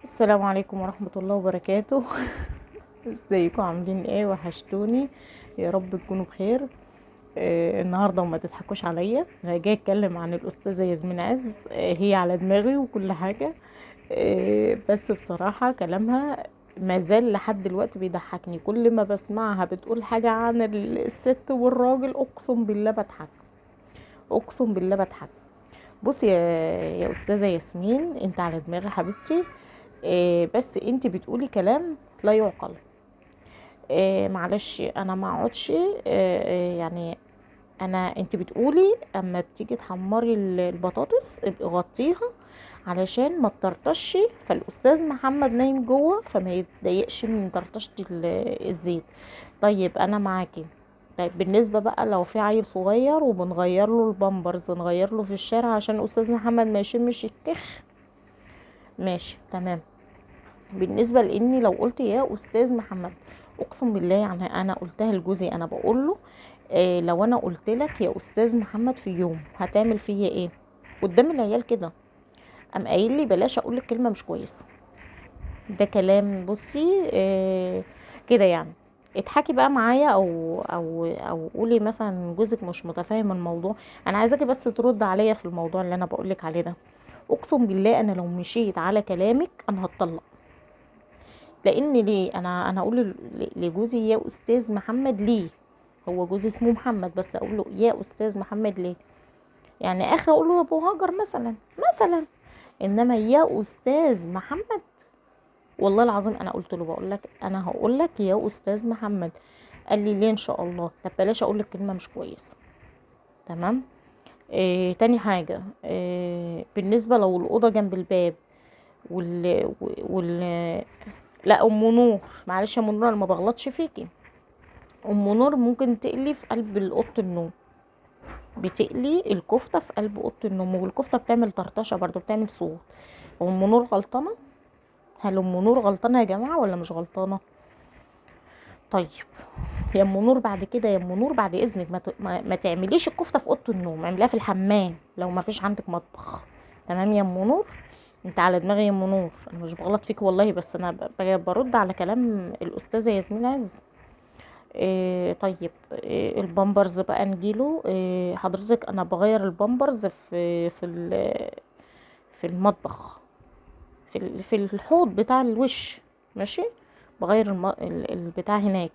السلام عليكم ورحمة الله وبركاته. ازيكم عاملين ايه؟ وحشتوني. يا رب تكونوا بخير. النهارده وما تضحكوش عليا، انا جاي اتكلم عن الاستاذه ياسمين عز. هي على دماغي وكل حاجه. بس بصراحه كلامها ما زال لحد دلوقتي بيضحكني. كل ما بسمعها بتقول حاجه عن الست والراجل اقسم بالله بضحك. اقسم بالله بضحك. بصي يا استاذه ياسمين، انت على دماغي حبيبتي. بس انت بتقولي كلام لا يعقل. معلش انا ما اقعدش. يعني انت بتقولي اما بتيجي تحمري البطاطس ابقي غطيها علشان ما تطرطش، فالاستاذ محمد نايم جوه فما يتضايقش من طرطشه الزيت. طيب انا معاكي. طيب بالنسبه بقى لو في عيل صغير وبنغير له البامبرز، نغير له في الشارع عشان الاستاذ محمد ما يشمش الكخ، ماشي تمام. بالنسبه لاني لو قلت يا استاذ محمد، اقسم بالله يعني انا قلتها لجوزي، انا بقول له لو انا قلت لك يا استاذ محمد في يوم هتعمل فيا ايه قدام العيال كده؟ قام قايل لي بلاش اقول لك كلمه مش كويسه. ده كلام بصي كده يعني. اضحكي بقى معايا او قولي مثلا جوزك مش متفاهم الموضوع. انا عايزاكي بس ترد عليا في الموضوع اللي انا بقولك عليه ده. اقسم بالله انا لو مشيت على كلامك انا هتطلق. لان ليه انا اقول لجوزي يا استاذ محمد ليه؟ هو جوزي اسمه محمد بس اقول له يا استاذ محمد ليه؟ يعني اخر اقول له يا ابو هاجر مثلا. انما يا استاذ محمد، والله العظيم انا قلت له بقول لك انا هقول لك يا استاذ محمد. قال لي ليه ان شاء الله؟ طب بلاش اقول لك كلمه مش كويسه. تمام. تاني حاجه، بالنسبه لو الاوضه جنب الباب وال لا ام نور، معلش يا ام نور انا ما بغلطش فيكي. ام نور ممكن تقلي في قلب اوضه النوم، بتقلي الكفته في قلب اوضه النوم، والكفته بتعمل طرطشه برضو، بتعمل صوت. ام نور غلطانه؟ هل ام نور غلطانه يا جماعه ولا مش غلطانه؟ طيب يا ام نور بعد كده، يا ام نور بعد اذنك ما تعمليش الكفته في اوضه النوم، اعمليها في الحمام لو ما فيش عندك مطبخ. تمام يا ام نور. انت على دماغي يا ام نور، انا مش بغلط فيك والله، بس انا برد على كلام الاستاذه ياسمين عز. طيب البامبرز بقى نجيله. حضرتك انا بغير البامبرز في المطبخ، في الحوض بتاع الوش. ماشي. بغير البتاع هناك.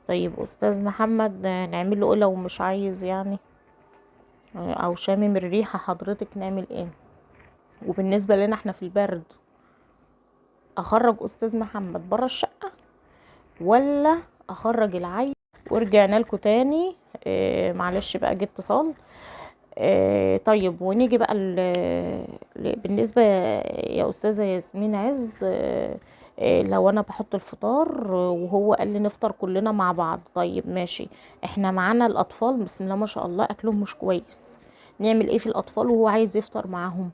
طيب استاذ محمد نعمل له ايه لو مش عايز يعني؟ او شامم الريحه، حضرتك نعمل ايه؟ وبالنسبه لنا احنا في البرد، اخرج استاذ محمد بره الشقه ولا اخرج العيل؟ ورجعنا لكم تاني. معلش بقى جه اتصال. طيب ونيجي بقى بالنسبة يا أستاذة ياسمين عز. لو أنا بحط الفطار وهو قال لي نفطر كلنا مع بعض، طيب ماشي. احنا معانا الأطفال بسم الله ما شاء الله أكلهم مش كويس، نعمل ايه في الأطفال وهو عايز يفطر معاهم؟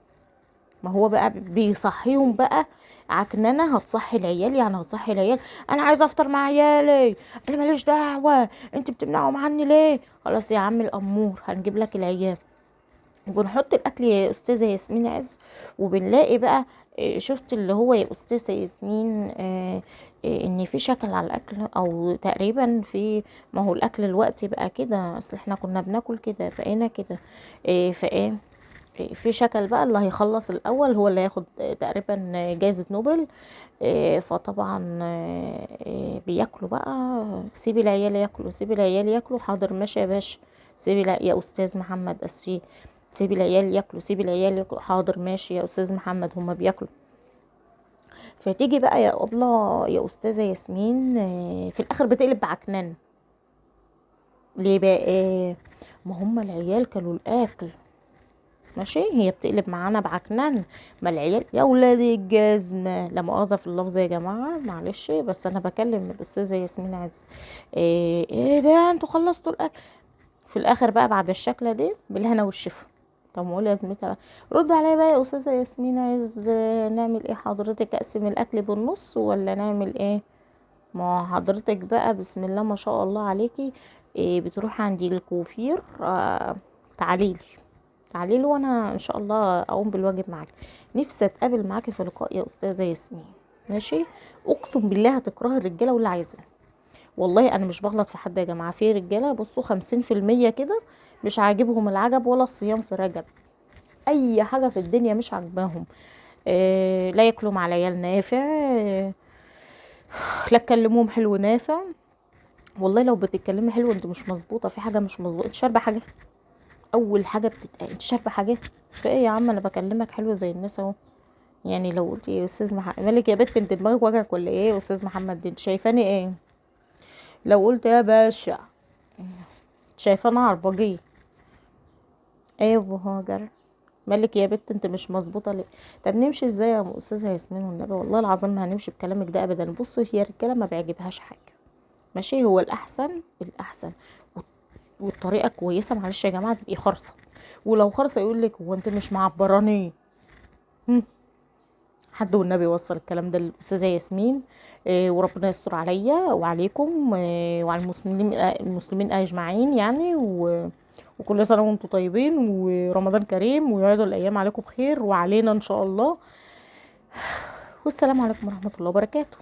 ما هو بقى بيصحيهم بقى. عكننه هتصحي العيال، يعني هتصحي العيال انا عايزه افطر مع عيالي، انا ماليش دعوه، انت بتمنعهم عني ليه؟ خلاص يا عم الامور هنجيب لك العيال وبنحط الاكل يا استاذه ياسمين عز. وبنلاقي بقى شفت اللي هو يا استاذه ياسمين ان في شكل على الاكل او تقريبا في. ما هو الاكل الوقت بقى كده، اصل احنا كنا بناكل كده بقينا كده. فايه في شكل بقى اللي هيخلص الاول هو اللي هياخد تقريبا جائزة نوبل. فطبعا بياكلوا بقى. سيبي العيال ياكلوا، سيبي العيال ياكلوا، حاضر ماشي يا باشا. سيبي يا استاذ محمد اسفين. سيبي العيال ياكلوا، سيبي العيال ياكلوا، حاضر ماشي يا استاذ محمد هما بياكلوا. فتيجي بقى يا أبلة يا استاذة ياسمين في الاخر بتقلب بعكنان. ليه بقى ما هما العيال كلوا الاكل. ماشي. هي بتقلب معانا بعكنان. ما العيال يا ولاد الجزمة، لا مؤاخذة في اللفظ يا جماعة معلش، بس انا بكلم الأستاذة ياسمين عز. ايه ده انتوا خلصتوا الأكل؟ في الآخر بقى بعد الشكلة دي بالهنا والشفا. طب ما هو لازمتها بقى. رد عليا بقى يا أستاذة ياسمين عز. نعمل ايه حضرتك؟ أقسم الأكل بالنص ولا نعمل ايه؟ ما هو حضرتك بقى بسم الله ما شاء الله عليكي. بتروحي عندي الكوفير. تعاليلي، تعالي له وانا ان شاء الله اقوم بالواجب معاك. نفسي اتقابل معاكي في لقاء يا استاذه ياسمين. ماشي. اقسم بالله هتكرهي الرجاله واللي عايزاه. والله انا مش بغلط في حد يا جماعه، في رجاله بصوا 50% كده مش عاجبهم العجب ولا الصيام في رجب. اي حاجه في الدنيا مش عاجباهم. لا ياكلوا مع العيال نافع. لا تكلموهم حلو نافع. والله لو بتتكلمي حلو انت مش مظبوطه، في حاجه مش مظبوطه، انت شاربه حاجه. اول حاجه بتتقال انت شاربه حاجه. في ايه يا عم، انا بكلمك حلو زي الناس اهو. يعني لو قلت يا استاذ مالك يا بت، انت دماغك وجعك ولا ايه يا استاذ محمد، انت شايفاني ايه؟ لو قلت يا باشا شايفاني عربجيه. ايه يا ابو هاجر، مالك يا بت انت مش مظبوطه ليه؟ طب نمشي ازاي يا استاذه ياسمين والنبي؟ والله العظيم ما هنمشي بكلامك ده ابدا. بصي هي الرجاله ما بيعجبهاش حاجه. ماشي، هو الاحسن الاحسن والطريقه كويسه، معلش يا جماعه تبقي خرصه. ولو خرصه يقول لك هو انت مش معبرانيه. حد والنبي يوصل الكلام ده للاستاذه ياسمين. وربنا يستر عليا وعليكم وعلى المسلمين اجمعين يعني وكل سنه وانتم طيبين ورمضان كريم ويعيدوا الايام عليكم بخير وعلينا ان شاء الله. والسلام عليكم ورحمه الله وبركاته.